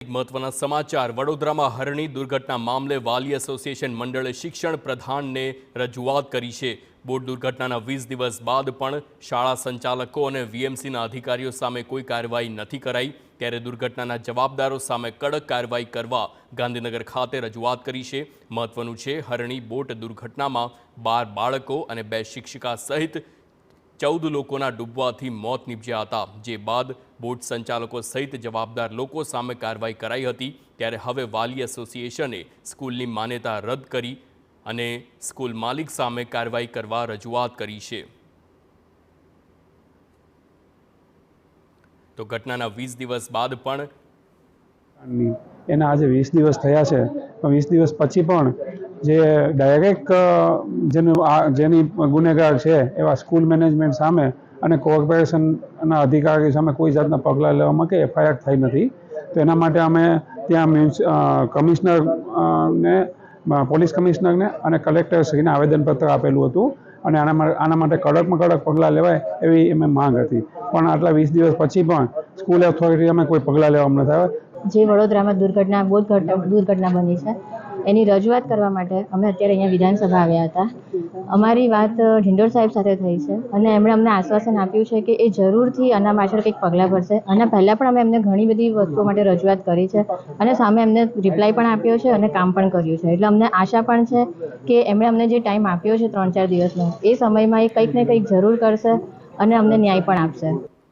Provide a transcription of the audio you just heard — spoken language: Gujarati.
જ મહત્વના સમાચાર વડોદરામાં હરણી દુર્ઘટના મામલે વાલી એસોસિએશન મંડળે શિક્ષણ પ્રધાનને રજૂઆત કરી છે। બોટ દુર્ઘટનાના 20 દિવસ બાદ પણ શાળા સંચાલકો અને વીએમસીના અધિકારીઓ સામે કોઈ કાર્યવાહી નથી કરાઈ, ત્યારે દુર્ઘટનાના જવાબદારો સામે કડક કાર્યવાહી કરવા ગાંધીનગર ખાતે રજૂઆત કરી છે। મહત્વનું છે, હરણી બોટ દુર્ઘટનામાં 12 બાળકો અને 2 શિક્ષિકા સહિત 14 લોકોના ડૂબવાથી મોત નીપજ્યા હતા, જે બાદ બોટ સંચાલકો સહિત જવાબદાર લોકો સામે કાર્યવાહી કરાઈ હતી। ત્યારે હવે વાલી એસોસિએશને સ્કૂલની માન્યતા રદ કરી અને સ્કૂલ માલિક સામે કાર્યવાહી કરવા રજૂઆત કરી છે। તો ઘટનાના 20 દિવસ બાદ પણ એના આજે 20 દિવસ થયા છે, પણ 20 દિવસ પછી પણ જે ડાયરેક્ટ જેની ગુનેગાર છે એવા સ્કૂલ મેનેજમેન્ટ સામે અને કોર્પોરેશનના અધિકારી સામે કોઈ જાતના પગલાં લેવામાં કે એફઆઈઆર થઈ નથી। તો એના માટે અમે ત્યાં કમિશનરને, પોલીસ કમિશનરને અને કલેક્ટરશ્રીને આવેદનપત્ર આપેલું હતું અને આના માટે કડકમાં કડક પગલાં લેવાય એવી અમે માંગ હતી, પણ આટલા 20 દિવસ પછી પણ સ્કૂલ ઓથોરિટી અમે કોઈ પગલાં લેવામાં નથી આવ્યા। જે વડોદરામાં દુર્ઘટના બની છે એની રજૂઆત કરવા માટે અમે અત્યારે અહીંયા વિધાનસભા આવ્યા હતા। અમારી વાત ઢિંડોર સાહેબ સાથે થઈ છે અને એમણે અમને આશ્વાસન આપ્યું છે કે એ જરૂરથી આના પાછળ કંઈક પગલાં ભરશે અને પહેલાં પણ અમે એમને ઘણી બધી વસ્તુઓ માટે રજૂઆત કરી છે અને સામે એમને રિપ્લાય પણ આપ્યો છે અને કામ પણ કર્યું છે। એટલે અમને આશા પણ છે કે એમણે અમને જે ટાઈમ આપ્યો છે 3-4 દિવસનો, એ સમયમાં એ કંઈક ને કંઈક જરૂર કરશે અને અમને ન્યાય પણ આપશે।